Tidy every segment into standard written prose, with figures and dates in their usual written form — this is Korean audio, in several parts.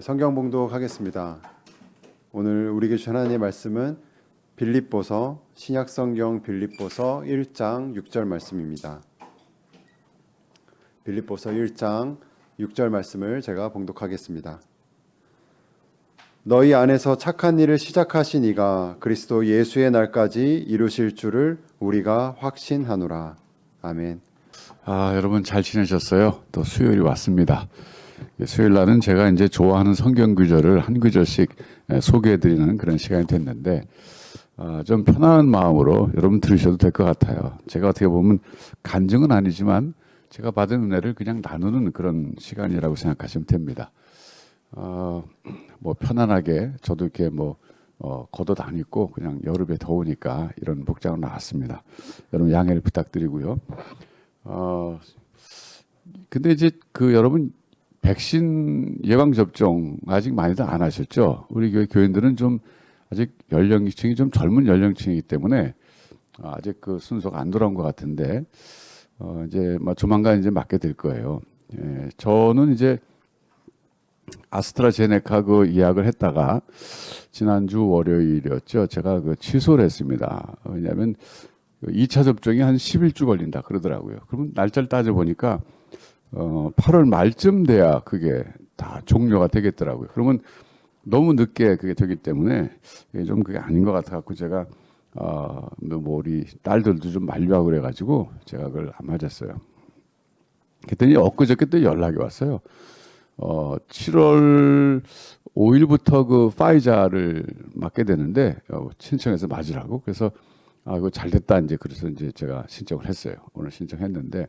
성경 봉독하겠습니다. 오늘 우리에게 주신 하나님의 말씀은 빌립보서 신약성경 빌립보서 1장 6절 말씀입니다. 빌립보서 1장 6절 말씀을 제가 봉독하겠습니다. 너희 안에서 착한 일을 시작하신 이가 그리스도 예수의 날까지 이루실 줄을 우리가 확신하노라. 아멘. 여러분 잘 지내셨어요? 또 수요일이 왔습니다. 수요일 날은 제가 이제 좋아하는 성경 구절을 한 구절씩 소개해드리는 그런 시간이 됐는데, 좀 편안한 마음으로 여러분 들으셔도 될 것 같아요. 제가 어떻게 보면 간증은 아니지만 제가 받은 은혜를 그냥 나누는 그런 시간이라고 생각하시면 됩니다. 뭐 편안하게 저도 이렇게 겉옷 안 입고 그냥 여름에 더우니까 이런 복장으로 나왔습니다. 여러분 양해를 부탁드리고요. 근데 이제 여러분 백신 예방 접종 아직 많이들 안 하셨죠? 우리 교회 교인들은 좀 아직 연령층이 좀 젊은 연령층이기 때문에 아직 그 순서가 안 돌아온 것 같은데, 이제 조만간 이제 맞게 될 거예요. 예, 저는 이제 아스트라제네카 예약을 했다가 지난주 월요일이었죠. 제가 취소를 했습니다. 왜냐하면 2차 접종이 한 11주 걸린다 그러더라고요. 그러면 날짜를 따져보니까 8월 말쯤 돼야 그게 다 종료가 되겠더라고요. 그러면 너무 늦게 그게 되기 때문에 좀 그게 아닌 것 같아갖고 제가 우리 딸들도 좀 만류하고 그래가지고 제가 그걸 안 맞았어요. 그랬더니 엊그저께 또 연락이 왔어요. 7월 5일부터 파이자를 맞게 되는데 신청해서 맞으라고. 그래서 이거 잘 됐다 이제 그래서 이제 제가 신청을 했어요. 오늘 신청했는데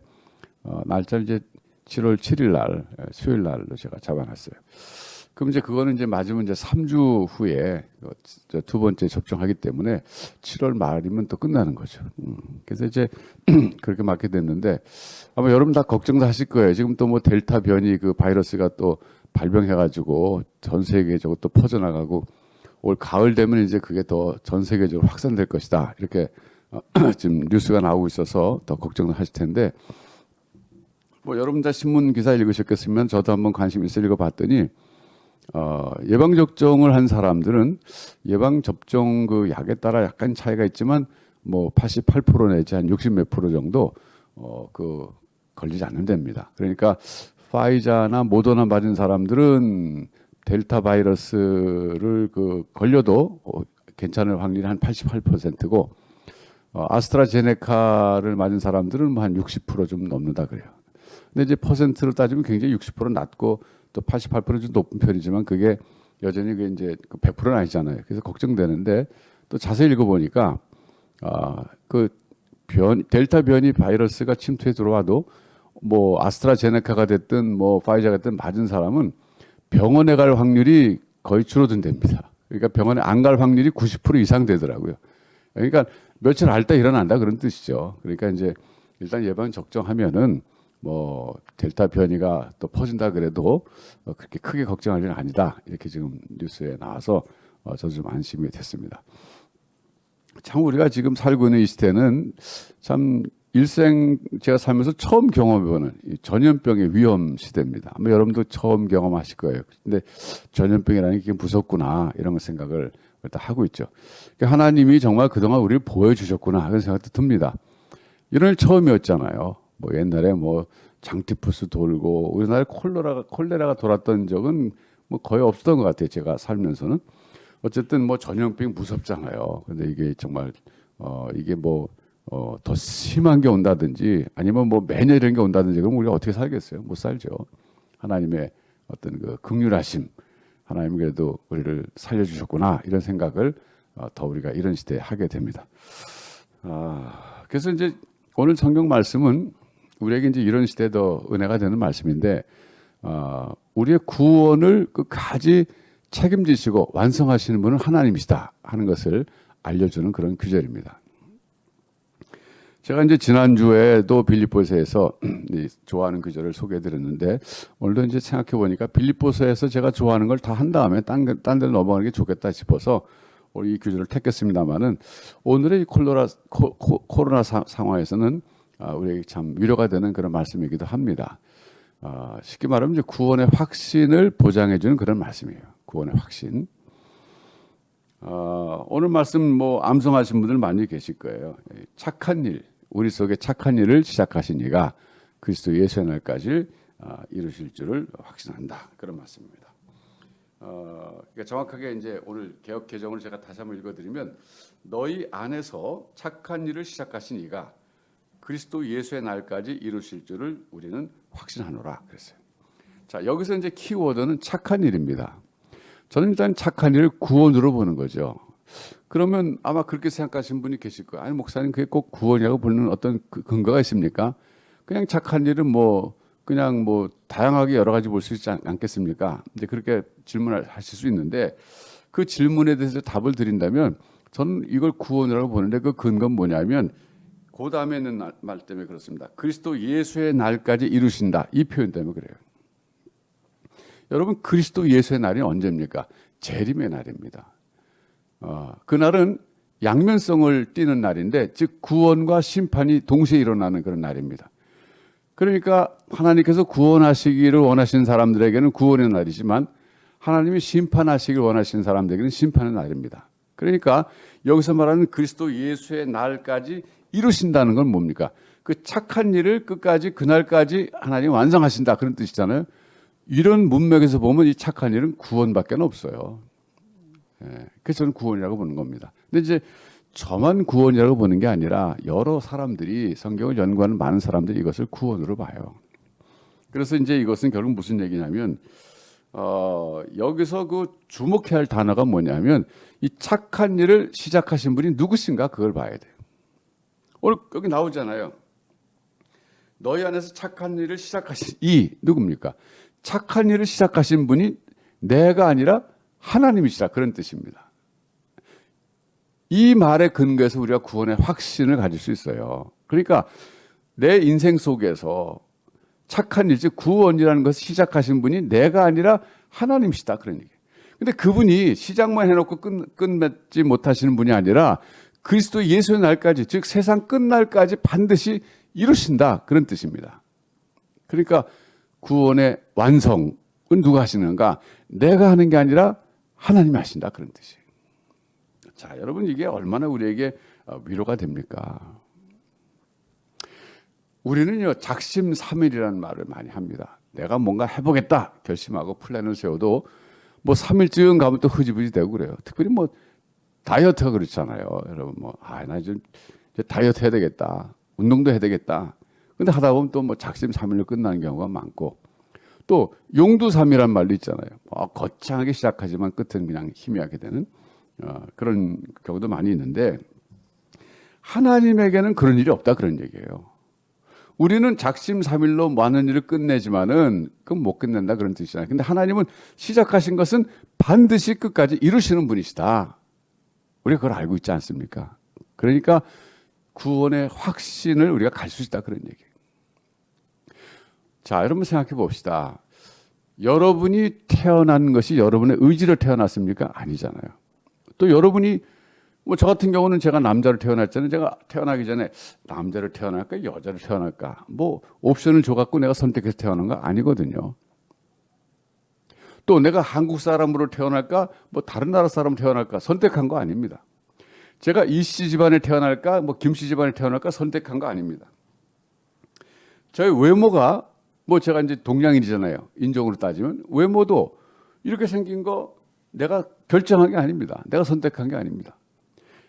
날짜를 이제 7월 7일 날 수요일 날로 제가 잡아놨어요. 그럼 이제 그거는 이제 맞으면 이제 3주 후에 두 번째 접종하기 때문에 7월 말이면 또 끝나는 거죠. 그래서 이제 그렇게 맞게 됐는데 아마 여러분 다 걱정도 하실 거예요. 지금 또 델타 변이 바이러스가 또 발병해가지고 전 세계적으로 또 퍼져나가고 올 가을 되면 이제 그게 더 전 세계적으로 확산될 것이다. 이렇게 지금 뉴스가 나오고 있어서 더 걱정을 하실 텐데, 여러분 다 신문 기사 읽으셨겠으면 저도 한번 관심 있어 읽어봤더니 예방 접종을 한 사람들은 예방 접종 약에 따라 약간 차이가 있지만 88% 내지 한 60 몇 프로 정도 걸리지 않는답니다. 그러니까 파이자나 모더나 맞은 사람들은 델타 바이러스를 걸려도 괜찮을 확률이 한 88%고 아스트라제네카를 맞은 사람들은 한 60% 넘는다 그래요. 근데 이제 퍼센트로 따지면 굉장히 60% 낮고 또 88%좀 높은 편이지만 그게 여전히 이제 100%는 아니잖아요. 그래서 걱정되는데 또 자세히 읽어보니까 델타 변이 바이러스가 침투해 들어와도 아스트라제네카가 됐든 파이자가 됐든 맞은 사람은 병원에 갈 확률이 거의 줄어든답니다. 그러니까 병원에 안 갈 확률이 90% 이상 되더라고요. 그러니까 며칠 앓다 일어난다 그런 뜻이죠. 그러니까 이제 일단 예방 접종하면은 델타 변이가 또 퍼진다 그래도 그렇게 크게 걱정할 일은 아니다. 이렇게 지금 뉴스에 나와서 저도 좀 안심이 됐습니다. 참 우리가 지금 살고 있는 이 시대는 참 일생 제가 살면서 처음 경험해보는 이 전염병의 위험 시대입니다. 아마 여러분도 처음 경험하실 거예요. 근데 전염병이라는 게 무섭구나 이런 생각을 일단 하고 있죠. 그러니까 하나님이 정말 그동안 우리를 보여주셨구나 그런 생각도 듭니다. 이런 일 처음이었잖아요. 옛날에 장티푸스 돌고 우리나라에 콜레라가 돌았던 적은 거의 없었던 것 같아요. 제가 살면서는. 어쨌든 전염병이 무섭잖아요. 근데 이게 정말 이게 더 심한 게 온다든지 아니면 매년 이런 게 온다든지 그럼 우리가 어떻게 살겠어요? 못 살죠. 하나님의 어떤 긍휼하심, 하나님 그래도 우리를 살려주셨구나 이런 생각을 더 우리가 이런 시대에 하게 됩니다. 그래서 이제 오늘 성경 말씀은 우리에게 이제 이런 시대에 더 은혜가 되는 말씀인데, 우리의 구원을 끝까지 책임지시고 완성하시는 분은 하나님이시다 하는 것을 알려주는 그런 구절입니다. 제가 이제 지난주에도 빌립보서에서 좋아하는 구절을 소개해드렸는데, 오늘도 이제 생각해 보니까 빌립보서에서 제가 좋아하는 걸 다 한 다음에 딴 데로 넘어가는 게 좋겠다 싶어서 우리 이 구절을 택했습니다만은, 오늘의 이 코로나 상황에서는 우리에게 참 위로가 되는 그런 말씀이기도 합니다. 쉽게 말하면 이제 구원의 확신을 보장해주는 그런 말씀이에요. 구원의 확신. 오늘 말씀 뭐 암송하신 분들 많이 계실 거예요. 착한 일, 우리 속에 착한 일을 시작하신 이가 그리스도 예수의 날까지 이루실 줄을 확신한다. 그런 말씀입니다. 그러니까 정확하게 이제 오늘 개역 개정을 제가 다시 한번 읽어드리면 너희 안에서 착한 일을 시작하신 이가 그리스도 예수의 날까지 이루실 줄을 우리는 확신하노라 그랬어요. 자, 여기서 이제 키워드는 착한 일입니다. 저는 일단 착한 일을 구원으로 보는 거죠. 그러면 아마 그렇게 생각하시는 분이 계실 거예요. 아니 목사님 그게 꼭 구원이라고 보는 어떤 근거가 있습니까? 그냥 착한 일은 뭐 그냥 뭐 다양하게 여러 가지 볼 수 있지 않겠습니까? 이제 그렇게 질문을 하실 수 있는데 그 질문에 대해서 답을 드린다면 저는 이걸 구원이라고 보는데 그 근거는 뭐냐면 그 다음에 있는 말 때문에 그렇습니다. 그리스도 예수의 날까지 이루신다. 이 표현 때문에 그래요. 여러분 그리스도 예수의 날이 언제입니까? 재림의 날입니다. 그날은 양면성을 띠는 날인데 즉 구원과 심판이 동시에 일어나는 그런 날입니다. 그러니까 하나님께서 구원하시기를 원하시는 사람들에게는 구원의 날이지만 하나님이 심판하시기를 원하시는 사람들에게는 심판의 날입니다. 그러니까 여기서 말하는 그리스도 예수의 날까지 이루신다는 건 뭡니까? 그 착한 일을 끝까지 그날까지 하나님 완성하신다 그런 뜻이잖아요. 이런 문맥에서 보면 이 착한 일은 구원밖에 없어요. 그래서 저는 구원이라고 보는 겁니다. 근데 이제 저만 구원이라고 보는 게 아니라 여러 사람들이 성경을 연구하는 많은 사람들이 이것을 구원으로 봐요. 그래서 이제 이것은 결국 무슨 얘기냐면 여기서 그 주목해야 할 단어가 뭐냐면 이 착한 일을 시작하신 분이 누구신가 그걸 봐야 돼요. 오늘 여기 나오잖아요. 너희 안에서 착한 일을 시작하신 이 누굽니까? 착한 일을 시작하신 분이 내가 아니라 하나님이시라 그런 뜻입니다. 이 말에 근거해서 우리가 구원의 확신을 가질 수 있어요. 그러니까 내 인생 속에서 착한 일, 즉 구원이라는 것을 시작하신 분이 내가 아니라 하나님이시다 그런 얘기예요. 근데 그분이 시작만 해놓고 끝맺지 못하시는 분이 아니라 그리스도 예수의 날까지, 즉 세상 끝날까지 반드시 이루신다 그런 뜻입니다. 그러니까 구원의 완성은 누가 하시는가? 내가 하는 게 아니라 하나님이 하신다 그런 뜻이에요. 자, 여러분 이게 얼마나 우리에게 위로가 됩니까? 우리는요 작심삼일이라는 말을 많이 합니다. 내가 뭔가 해보겠다 결심하고 플랜을 세워도 뭐 3일쯤 가면 또 흐지부지 되고 그래요. 특별히 뭐 다이어트가 그렇잖아요. 여러분 나 이제 다이어트 해야 되겠다. 운동도 해야 되겠다. 근데 하다 보면 또 뭐 작심삼일로 끝나는 경우가 많고 또 용두삼이란 말도 있잖아요. 거창하게 시작하지만 끝은 그냥 희미하게 되는 그런 경우도 많이 있는데 하나님에게는 그런 일이 없다 그런 얘기예요. 우리는 작심삼일로 많은 일을 끝내지만은 그건 못 끝낸다 그런 뜻이잖아요. 근데 하나님은 시작하신 것은 반드시 끝까지 이루시는 분이시다. 우리가 그걸 알고 있지 않습니까? 그러니까 구원의 확신을 우리가 갈 수 있다 그런 얘기예요. 자, 여러분 생각해 봅시다. 여러분이 태어난 것이 여러분의 의지로 태어났습니까? 아니잖아요. 또 여러분이 뭐 저 같은 경우는 제가 남자로 태어났잖아요. 제가 태어나기 전에 남자로 태어날까 여자로 태어날까 뭐 옵션을 줘갖고 내가 선택해서 태어난 거 아니거든요. 또 내가 한국 사람으로 태어날까 뭐 다른 나라 사람으로 태어날까 선택한 거 아닙니다. 제가 이씨 집안에 태어날까 뭐 김씨 집안에 태어날까 선택한 거 아닙니다. 저의 외모가 뭐 제가 이제 동양인이잖아요. 인종으로 따지면 외모도 이렇게 생긴 거 내가 결정한 게 아닙니다. 내가 선택한 게 아닙니다.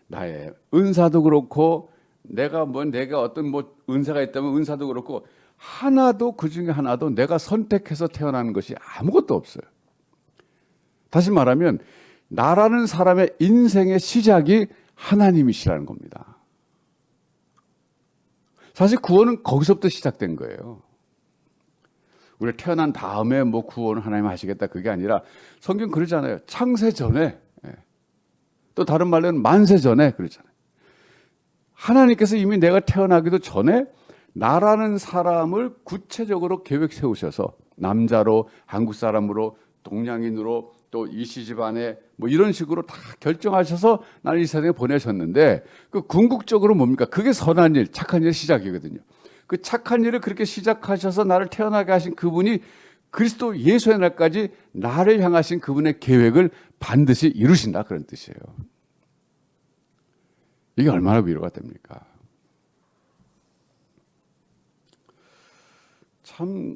나의 은사도 그렇고 내가 어떤 뭐 은사가 있다면 은사도 그렇고 하나도 그 중에 하나도 내가 선택해서 태어나는 것이 아무것도 없어요. 다시 말하면 나라는 사람의 인생의 시작이 하나님이시라는 겁니다. 사실 구원은 거기서부터 시작된 거예요. 우리가 태어난 다음에 뭐 구원을 하나님 하시겠다 그게 아니라 성경 그러잖아요. 창세 전에 또 다른 말로는 만세 전에 그러잖아요. 하나님께서 이미 내가 태어나기도 전에 나라는 사람을 구체적으로 계획 세우셔서 남자로 한국 사람으로 동양인으로 또 이씨 집안에 뭐 이런 식으로 다 결정하셔서 나를 이 세상에 보내셨는데 그 궁극적으로 뭡니까? 그게 선한 일, 착한 일 시작이거든요. 그 착한 일을 그렇게 시작하셔서 나를 태어나게 하신 그분이 그리스도 예수의 날까지 나를 향하신 그분의 계획을 반드시 이루신다, 그런 뜻이에요. 이게 얼마나 위로가 됩니까? 참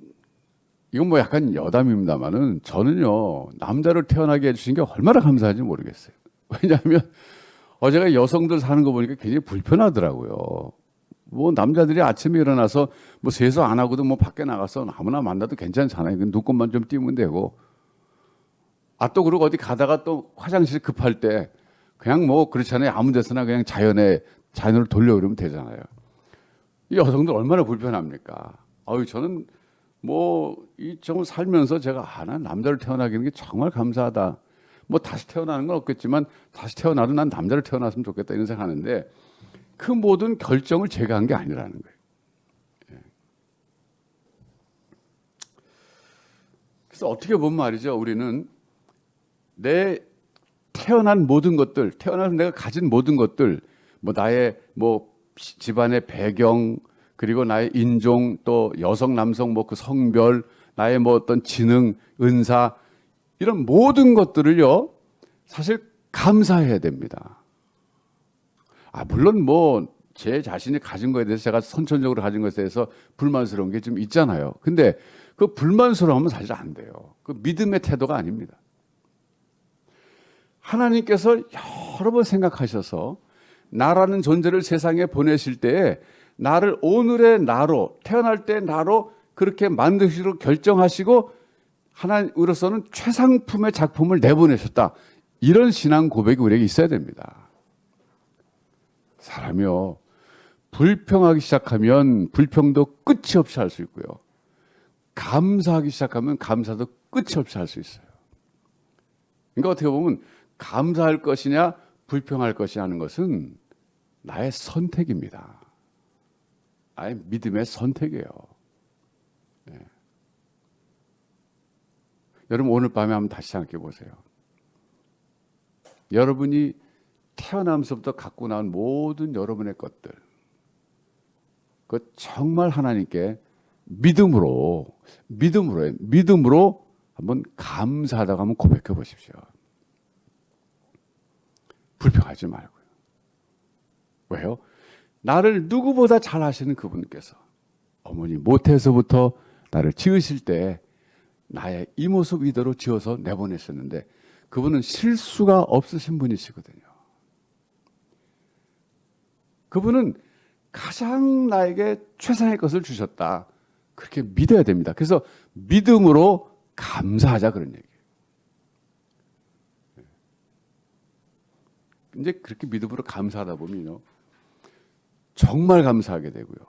이건 뭐 약간 여담입니다만은 저는요, 남자를 태어나게 해주신 게 얼마나 감사한지 모르겠어요. 왜냐하면 어제가 여성들 사는 거 보니까 굉장히 불편하더라고요. 뭐 남자들이 아침에 일어나서 뭐 세수 안 하고도 뭐 밖에 나가서 아무나 만나도 괜찮잖아요. 눈곱만 좀 띄우면 되고. 아, 또 그리고 어디 가다가 또 화장실 급할 때 그냥 뭐 그렇잖아요. 아무 데서나 그냥 자연으로 돌려 그러면 되잖아요. 이 여성들 얼마나 불편합니까? 저는 뭐 이 정말 살면서 제가 난 남자를 태어나게 된 게 정말 감사하다. 뭐 다시 태어나는 건 없겠지만 다시 태어나도 난 남자를 태어났으면 좋겠다 이런 생각하는데 그 모든 결정을 제가 한 게 아니라는 거예요. 그래서 어떻게 보면 말이죠, 우리는 내 태어난 모든 것들, 태어나서 내가 가진 모든 것들, 뭐 나의 뭐 집안의 배경, 그리고 나의 인종, 또 여성, 남성, 뭐 그 성별, 나의 뭐 어떤 지능, 은사, 이런 모든 것들을요, 사실 감사해야 됩니다. 물론 뭐 제 자신이 가진 거에 대해서 제가 선천적으로 가진 것에 대해서 불만스러운 게 좀 있잖아요. 근데 그 불만스러우면 사실 안 돼요. 그 믿음의 태도가 아닙니다. 하나님께서 여러 번 생각하셔서 나라는 존재를 세상에 보내실 때에 나를 오늘의 나로, 태어날 때 나로 그렇게 만드시기로 결정하시고 하나님으로서는 최상품의 작품을 내보내셨다. 이런 신앙 고백이 우리에게 있어야 됩니다. 사람이요, 불평하기 시작하면 불평도 끝이 없이 할 수 있고요. 감사하기 시작하면 감사도 끝이 없이 할 수 있어요. 그러니까 어떻게 보면 감사할 것이냐 불평할 것이냐 하는 것은 나의 선택입니다. 나의 믿음의 선택이에요. 네. 여러분 오늘 밤에 한번 다시 생각해 보세요. 여러분이 태어나면서부터 갖고 나온 모든 여러분의 것들, 그 정말 하나님께 믿음으로 한번 감사하다고 한번 고백해 보십시오. 불평하지 말고요. 왜요? 나를 누구보다 잘 아시는 그분께서 어머니 모태에서부터 나를 지으실 때 나의 이 모습 이대로 지어서 내보내셨는데 그분은 실수가 없으신 분이시거든요. 그분은 가장 나에게 최상의 것을 주셨다. 그렇게 믿어야 됩니다. 그래서 믿음으로 감사하자 그런 얘기예요. 이제 그렇게 믿음으로 감사하다 보면요, 정말 감사하게 되고요.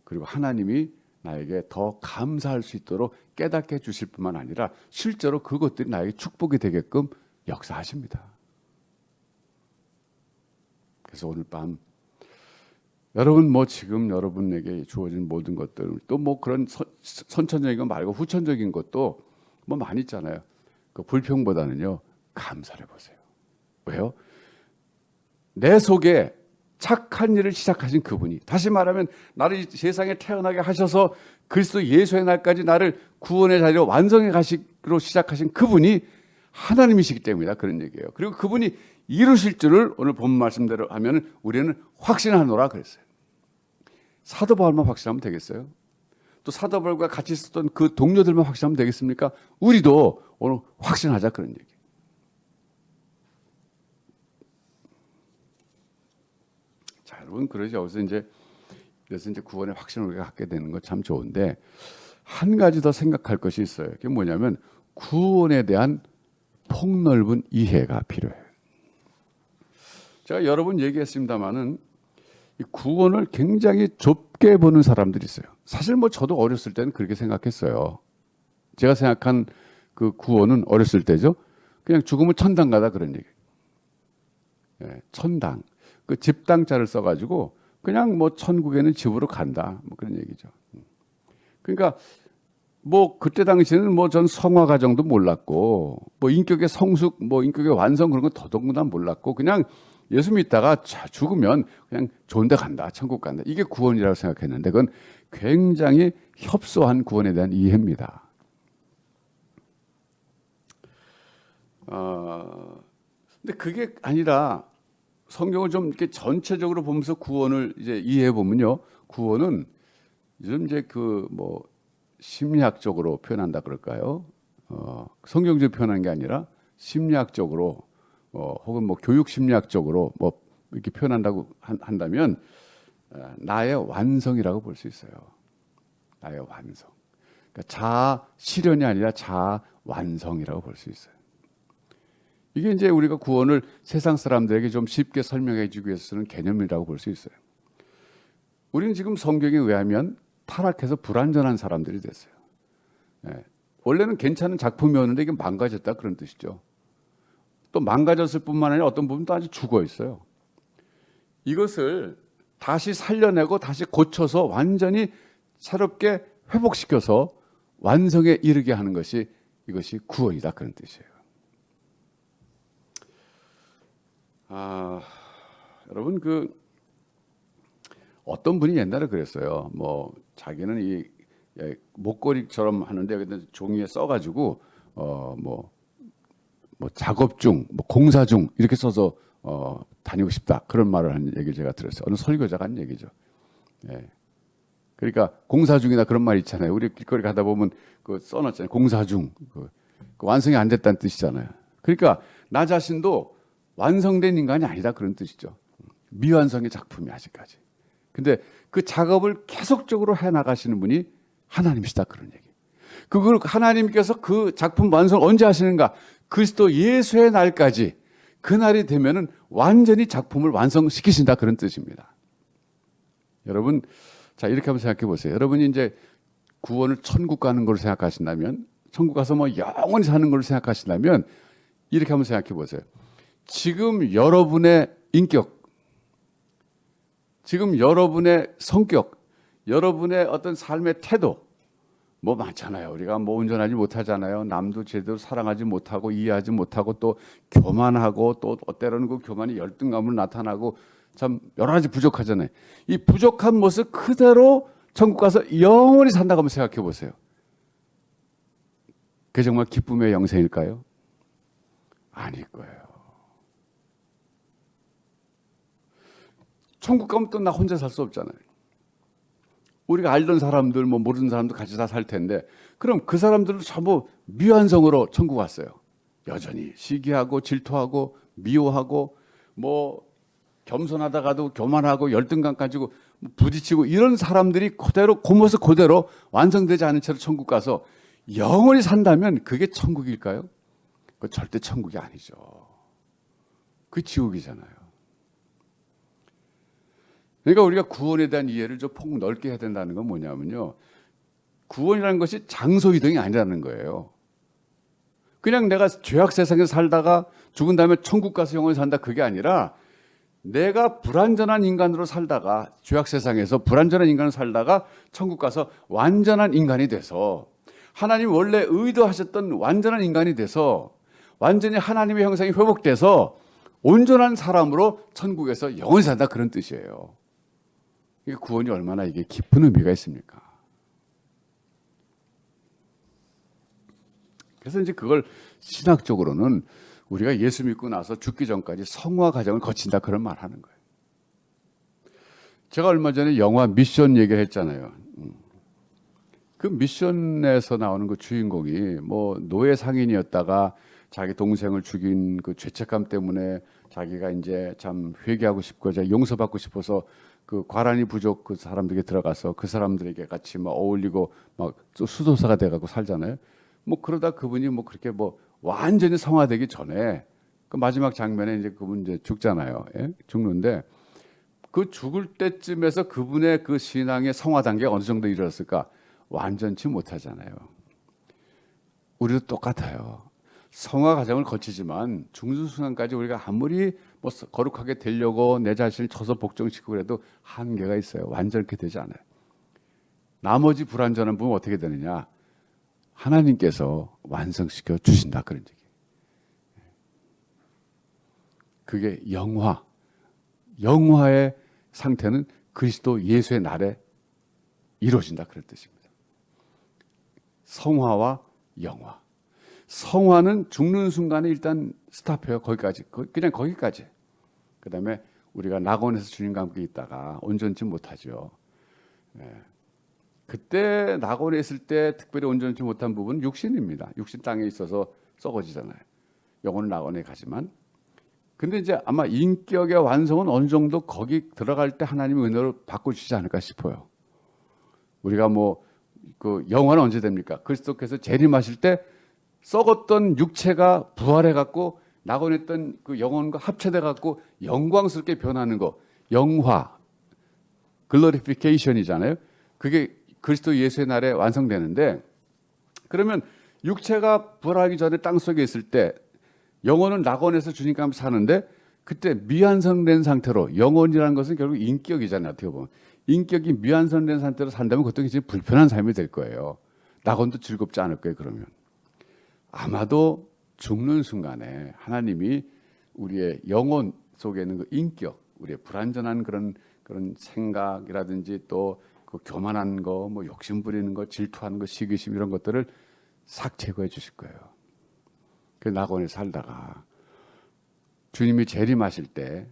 그리고 하나님이 나에게 더 감사할 수 있도록 깨닫게 해주실 뿐만 아니라 실제로 그것들이 나에게 축복이 되게끔 역사하십니다. 그래서 오늘 밤 여러분 뭐 지금 여러분에게 주어진 모든 것들 또 뭐 그런 선천적인 것 말고 후천적인 것도 뭐 많이 있잖아요. 그 불평보다는요 감사를 해보세요. 왜요? 내 속에 착한 일을 시작하신 그분이, 다시 말하면 나를 세상에 태어나게 하셔서 그리스도 예수의 날까지 나를 구원의 자리로 완성해 가시기로 시작하신 그분이 하나님이시기 때문이다 그런 얘기예요. 그리고 그분이 이루실 줄을 오늘 본 말씀대로 하면 우리는 확신하노라 그랬어요. 사도 바울만 확신하면 되겠어요? 또 사도 바울과 같이 있었던 그 동료들만 확신하면 되겠습니까? 우리도 오늘 확신하자 그런 얘기예요. 자, 여러분 그러죠. 그래서 이제 구원의 확신을 우리가 갖게 되는 건 참 좋은데 한 가지 더 생각할 것이 있어요. 그게 뭐냐면 구원에 대한 폭넓은 이해가 필요해요. 제가 여러 번 얘기했습니다마는 이 구원을 굉장히 좁게 보는 사람들이 있어요. 사실 뭐 저도 어렸을 때는 그렇게 생각했어요. 제가 생각한 그 구원은 어렸을 때죠. 그냥 죽으면 천당 가다 그런 얘기. 예, 천당. 그 집당자를 써가지고 그냥 뭐 천국에는 집으로 간다. 뭐 그런 얘기죠. 그러니까 뭐 그때 당시에는 뭐 전 성화 과정도 몰랐고 뭐 인격의 성숙, 뭐 인격의 완성 그런 거 더더군다나 몰랐고 그냥 예수 믿다가 죽으면 그냥 좋은 데 간다. 천국 간다. 이게 구원이라고 생각했는데 그건 굉장히 협소한 구원에 대한 이해입니다. 근데 그게 아니라 성경을 좀 이렇게 전체적으로 보면서 구원을 이제 이해해 보면요, 구원은 요즘 이제 그 뭐 심리학적으로 표현한다 그럴까요? 성경적으로 표현한 게 아니라 심리학적으로 혹은 뭐 교육 심리학적으로 뭐 이렇게 표현한다고 한다면 나의 완성이라고 볼 수 있어요. 나의 완성. 그러니까 자아 실현이 아니라 자아 완성이라고 볼 수 있어요. 이게 이제 우리가 구원을 세상 사람들에게 좀 쉽게 설명해 주기 위해서 쓰는 개념이라고 볼 수 있어요. 우리는 지금 성경에 의하면 타락해서 불완전한 사람들이 됐어요. 예. 원래는 괜찮은 작품이었는데 이게 망가졌다 그런 뜻이죠. 또 망가졌을 뿐만 아니라 어떤 부분도 아주 죽어 있어요. 이것을 다시 살려내고 다시 고쳐서 완전히 새롭게 회복시켜서 완성에 이르게 하는 것이 이것이 구원이다 그런 뜻이에요. 여러분 그 어떤 분이 옛날에 그랬어요. 뭐 자기는 이 목걸이처럼 하는데 여기다 종이에 써가지고 뭐 작업 중, 뭐 공사 중 이렇게 써서 다니고 싶다 그런 말을 한 얘기 제가 들었어요. 어느 설교자가 한 얘기죠. 예. 그러니까 공사 중이나 그런 말 있잖아요. 우리 길거리 가다 보면 그 써놨잖아요. 공사 중. 그 완성이 안 됐다는 뜻이잖아요. 그러니까 나 자신도 완성된 인간이 아니다 그런 뜻이죠. 미완성의 작품이 아직까지. 근데 그 작업을 계속적으로 해 나가시는 분이 하나님이시다 그런 얘기. 그걸 하나님께서 그 작품 완성 언제 하시는가? 그리스도 예수의 날까지 그 날이 되면은 완전히 작품을 완성시키신다 그런 뜻입니다. 여러분, 자 이렇게 한번 생각해 보세요. 여러분이 이제 구원을 천국 가는 걸로 생각하신다면, 천국 가서 뭐 영원히 사는 걸로 생각하신다면 이렇게 한번 생각해 보세요. 지금 여러분의 인격, 지금 여러분의 성격, 여러분의 어떤 삶의 태도, 뭐 많잖아요. 우리가 뭐 운전하지 못하잖아요. 남도 제대로 사랑하지 못하고 이해하지 못하고 또 교만하고 또 때로는 그 교만이 열등감으로 나타나고 참 여러 가지 부족하잖아요. 이 부족한 모습 그대로 천국 가서 영원히 산다고 한번 생각해 보세요. 그게 정말 기쁨의 영생일까요? 아닐 거예요. 천국 가면 또 나 혼자 살 수 없잖아요. 우리가 알던 사람들, 뭐 모르는 사람도 같이 다 살 텐데, 그럼 그 사람들은 전부 미완성으로 천국 왔어요. 여전히 시기하고 질투하고 미워하고 뭐 겸손하다가도 교만하고 열등감 가지고 부딪히고 이런 사람들이 그대로 그 모습 그대로 완성되지 않은 채로 천국 가서 영원히 산다면 그게 천국일까요? 그 절대 천국이 아니죠. 그 지옥이잖아요. 그러니까 우리가 구원에 대한 이해를 좀 폭 넓게 해야 된다는 건 뭐냐면요. 구원이라는 것이 장소 이동이 아니라는 거예요. 그냥 내가 죄악 세상에서 살다가 죽은 다음에 천국 가서 영원히 산다 그게 아니라 내가 불완전한 인간으로 살다가 죄악 세상에서 불완전한 인간으로 살다가 천국 가서 완전한 인간이 돼서 하나님 원래 의도하셨던 완전한 인간이 돼서 완전히 하나님의 형상이 회복돼서 온전한 사람으로 천국에서 영원히 산다 그런 뜻이에요. 이게 구원이 얼마나 이게 깊은 의미가 있습니까? 그래서 이제 그걸 신학적으로는 우리가 예수 믿고 나서 죽기 전까지 성화 과정을 거친다 그런 말 하는 거예요. 제가 얼마 전에 영화 미션 얘기를 했잖아요. 그 미션에서 나오는 그 주인공이 뭐 노예 상인이었다가 자기 동생을 죽인 그 죄책감 때문에 자기가 이제 참 회개하고 싶고 용서받고 싶어서 그 과란이 부족 그 사람들에게 들어가서 그 사람들에게 같이 막 어울리고 막 수도사가 돼가고 살잖아요. 뭐 그러다 그분이 뭐 그렇게 뭐 완전히 성화되기 전에 그 마지막 장면에 이제 그분 이제 죽잖아요. 예? 죽는데 그 죽을 때쯤에서 그분의 그 신앙의 성화 단계가 어느 정도 이르렀을까? 완전치 못하잖아요. 우리도 똑같아요. 성화 과정을 거치지만 죽는 순간까지 우리가 아무리 뭐 거룩하게 되려고 내 자신을 쳐서 복종시키고 그래도 한계가 있어요. 완전히 되지 않아요. 나머지 불완전한 부분은 어떻게 되느냐? 하나님께서 완성시켜 주신다 그런 얘기. 그게 영화의 상태는 그리스도 예수의 날에 이루어진다 그런 뜻입니다. 성화와 영화. 성화는 죽는 순간에 일단 스탑해요. 거기까지. 그냥 거기까지. 그다음에 우리가 낙원에서 주님과 함께 있다가 온전치 못하죠. 그때 낙원에 있을 때 특별히 온전치 못한 부분은 육신입니다. 육신 땅에 있어서 썩어지잖아요. 영혼은 낙원에 가지만. 근데 이제 아마 인격의 완성은 어느 정도 거기 들어갈 때 하나님의 은혜로 바꿔주시지 않을까 싶어요. 우리가 그 영화는 언제 됩니까? 그리스도께서 재림하실 때 썩었던 육체가 부활해 갖고 낙원했던 그 영혼과 합체돼 갖고 영광스럽게 변하는 거, 영화, 글로리피케이션이잖아요. 그게 그리스도 예수의 날에 완성되는데, 그러면 육체가 부활하기 전에 땅 속에 있을 때 영혼은 낙원에서 주님과 함께 사는데, 그때 미완성된 상태로, 영혼이라는 것은 결국 인격이잖아요. 어떻게 보면 인격이 미완성된 상태로 산다면 그것도 굉장히 불편한 삶이 될 거예요. 낙원도 즐겁지 않을 거예요. 그러면 아마도 죽는 순간에 하나님이 우리의 영혼 속에 있는 그 인격, 우리의 불완전한 그런 생각이라든지 또 그 교만한 거, 욕심 부리는 거, 질투하는 거, 시기심 이런 것들을 싹 제거해 주실 거예요. 그 낙원에 살다가 주님이 재림하실 때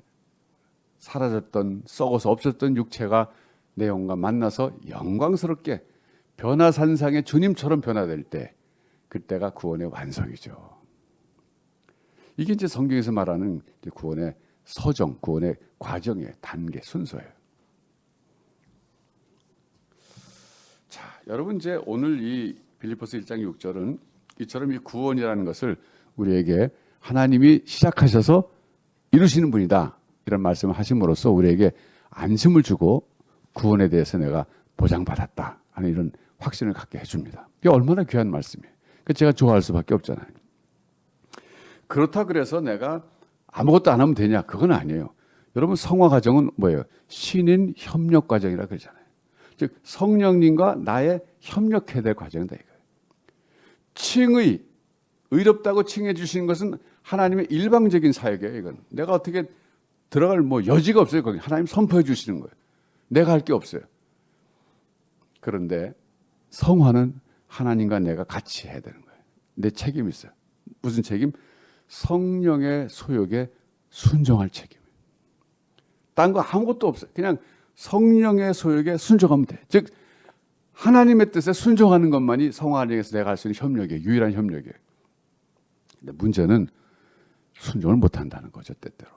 사라졌던, 썩어서 없었던 육체가 내 영혼과 만나서 영광스럽게 변화산상의 주님처럼 변화될 때, 그때가 구원의 완성이죠. 이게 이제 성경에서 말하는 구원의 서정, 구원의 과정의 단계, 순서예요. 자, 여러분 이제 오늘 이 빌립보서 1장 6절은 이처럼 이 구원이라는 것을 우리에게 하나님이 시작하셔서 이루시는 분이다, 이런 말씀을 하심으로써 우리에게 안심을 주고 구원에 대해서 내가 보장받았다 하는 이런 확신을 갖게 해줍니다. 이게 얼마나 귀한 말씀이에요. 제가 좋아할 수밖에 없잖아요. 그렇다 그래서 내가 아무것도 안 하면 되냐? 그건 아니에요. 여러분, 성화 과정은 뭐예요? 신인 협력 과정이라 그러잖아요. 즉 성령님과 나의 협력해야 될 과정이다 이거예요. 칭의, 의롭다고 칭해 주시는 것은 하나님의 일방적인 사역이에요. 이건 내가 어떻게 들어갈 여지가 없어요. 거기 하나님 선포해 주시는 거예요. 내가 할 게 없어요. 그런데 성화는 하나님과 내가 같이 해야 되는 거예요. 내 책임이 있어요. 무슨 책임? 성령의 소욕에 순종할 책임이에요. 딴 거 아무것도 없어요. 그냥 성령의 소욕에 순종하면 돼. 즉 하나님의 뜻에 순종하는 것만이 성화 과정에서 내가 할 수 있는 협력이에요. 유일한 협력이에요. 근데 문제는 순종을 못한다는 거죠, 때때로.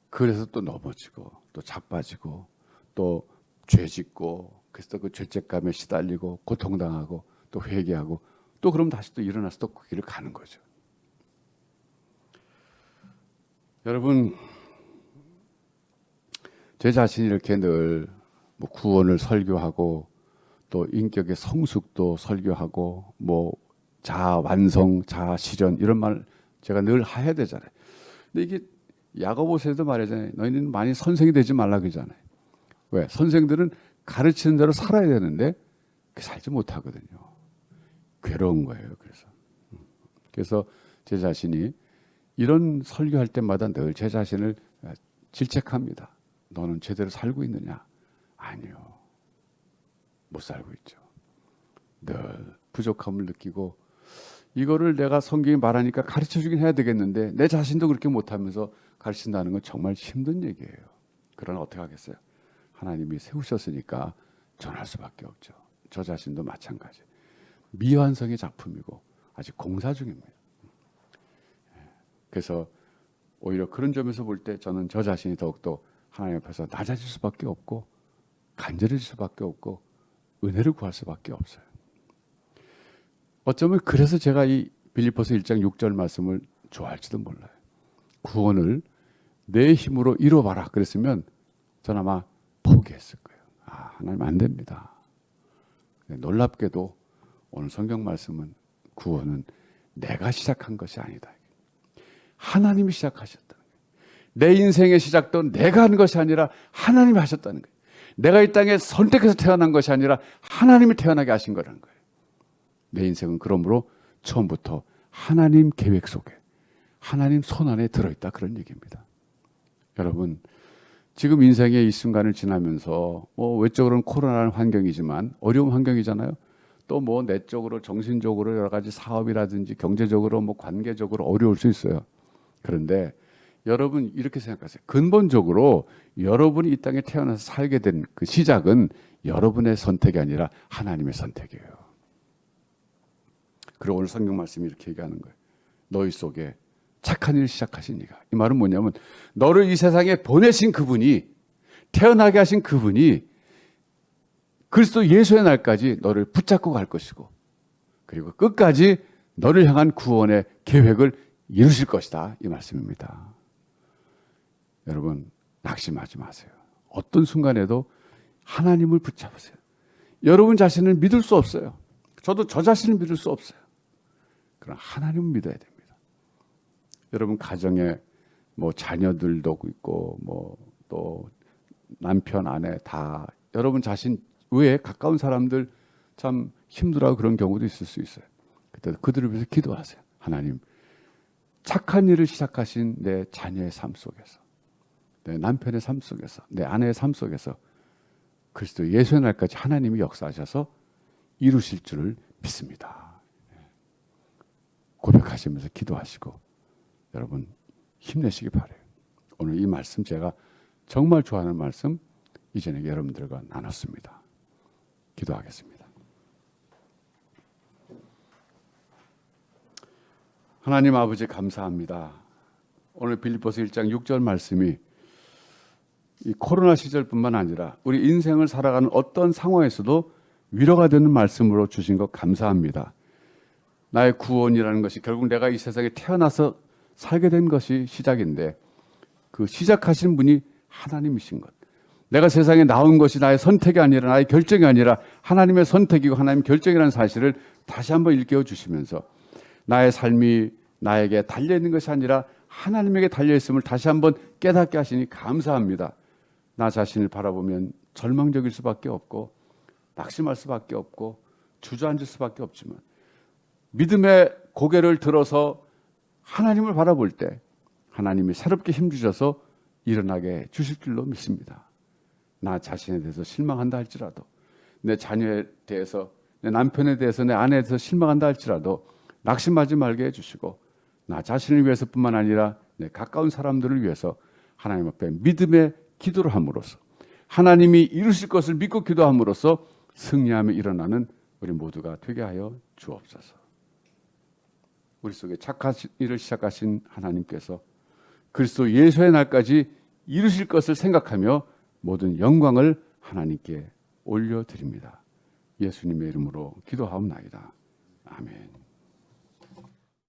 그래서 또 넘어지고 또 자빠지고 또 죄짓고, 그래서 그 죄책감에 시달리고 고통당하고 또 회개하고 또 그럼 다시 또 일어나서 또 그 길을 가는 거죠. 여러분, 제 자신이 이렇게 늘 구원을 설교하고 또 인격의 성숙도 설교하고 자아 완성, 자아 실현 이런 말 제가 늘 해야 되잖아요. 근데 이게 야고보서에도 말하잖아요. 너희는 많이 선생이 되지 말라 그러잖아요. 왜? 선생들은 가르치는 대로 살아야 되는데 살지 못하거든요. 괴로운 거예요. 그래서 제 자신이 이런 설교할 때마다 늘 제 자신을 질책합니다. 너는 제대로 살고 있느냐? 아니요. 못 살고 있죠. 늘 부족함을 느끼고, 이거를 내가 성경이 말하니까 가르쳐 주긴 해야 되겠는데 내 자신도 그렇게 못하면서 가르친다는 건 정말 힘든 얘기예요. 그러나 어떻게 하겠어요? 하나님이 세우셨으니까 전할 수밖에 없죠. 저 자신도 마찬가지. 미완성의 작품이고 아직 공사 중입니다. 그래서 오히려 그런 점에서 볼 때 저는 저 자신이 더욱더 하나님 앞에서 낮아질 수밖에 없고 간절해질 수밖에 없고 은혜를 구할 수밖에 없어요. 어쩌면 그래서 제가 이 빌립보서 1장 6절 말씀을 좋아할지도 몰라요. 구원을 내 힘으로 이뤄봐라 그랬으면 전 아마 포기했을 거예요. 하나님 안 됩니다. 놀랍게도 오늘 성경 말씀은 구원은 내가 시작한 것이 아니다. 하나님이 시작하셨다는 거예요. 내 인생의 시작도 내가 한 것이 아니라 하나님이 하셨다는 거예요. 내가 이 땅에 선택해서 태어난 것이 아니라 하나님이 태어나게 하신 거라는 거예요. 내 인생은 그러므로 처음부터 하나님 계획 속에, 하나님 손 안에 들어있다, 그런 얘기입니다. 여러분, 지금 인생의 이 순간을 지나면서 뭐 외적으로는 코로나라는 환경이지만 어려운 환경이잖아요. 또 뭐 내적으로 정신적으로 여러 가지 사업이라든지 경제적으로 뭐 관계적으로 어려울 수 있어요. 그런데 여러분 이렇게 생각하세요. 근본적으로 여러분이 이 땅에 태어나서 살게 된 그 시작은 여러분의 선택이 아니라 하나님의 선택이에요. 그리고 오늘 성경 말씀이 이렇게 얘기하는 거예요. 너희 속에 착한 일을 시작하신 이가. 이 말은 뭐냐면 너를 이 세상에 보내신 그분이, 태어나게 하신 그분이 그리스도 예수의 날까지 너를 붙잡고 갈 것이고, 그리고 끝까지 너를 향한 구원의 계획을 이루실 것이다. 이 말씀입니다. 여러분 낙심하지 마세요. 어떤 순간에도 하나님을 붙잡으세요. 여러분 자신을 믿을 수 없어요. 저도 저 자신을 믿을 수 없어요. 그러나 하나님을 믿어야 됩니다. 여러분 가정에 뭐 자녀들도 있고 뭐 또 남편 아내 다 여러분 자신 외에 가까운 사람들 참 힘들어하고 그런 경우도 있을 수 있어요. 그때 그들을 위해서 기도하세요. 하나님, 착한 일을 시작하신 내 자녀의 삶 속에서, 내 남편의 삶 속에서, 내 아내의 삶 속에서 그리스도 예수의 날까지 하나님이 역사하셔서 이루실 줄을 믿습니다. 고백하시면서 기도하시고 여러분 힘내시기 바라요. 오늘 이 말씀 제가 정말 좋아하는 말씀 이전에 여러분들과 나눴습니다. 기도하겠습니다. 하나님 아버지 감사합니다. 오늘 빌립보서 1장 6절 말씀이 이 코로나 시절뿐만 아니라 우리 인생을 살아가는 어떤 상황에서도 위로가 되는 말씀으로 주신 것 감사합니다. 나의 구원이라는 것이 결국 내가 이 세상에 태어나서 살게 된 것이 시작인데 그 시작하신 분이 하나님이신 것. 내가 세상에 나온 것이 나의 선택이 아니라 나의 결정이 아니라 하나님의 선택이고 하나님의 결정이라는 사실을 다시 한번 일깨워 주시면서 나의 삶이 나에게 달려있는 것이 아니라 하나님에게 달려있음을 다시 한번 깨닫게 하시니 감사합니다. 나 자신을 바라보면 절망적일 수밖에 없고 낙심할 수밖에 없고 주저앉을 수밖에 없지만 믿음의 고개를 들어서 하나님을 바라볼 때 하나님이 새롭게 힘주셔서 일어나게 주실 줄로 믿습니다. 나 자신에 대해서 실망한다 할지라도 내 자녀에 대해서 내 남편에 대해서 내 아내에 대해서 실망한다 할지라도 낙심하지 말게 해주시고 나 자신을 위해서뿐만 아니라 내 가까운 사람들을 위해서 하나님 앞에 믿음의 기도를 함으로써 하나님이 이루실 것을 믿고 기도함으로써 승리하며 일어나는 우리 모두가 되게 하여 주옵소서. 우리 속에 착한 일을 시작하신 하나님께서 그리스도 예수의 날까지 이루실 것을 생각하며 모든 영광을 하나님께 올려드립니다. 예수님의 이름으로 기도하옵나이다. 아멘.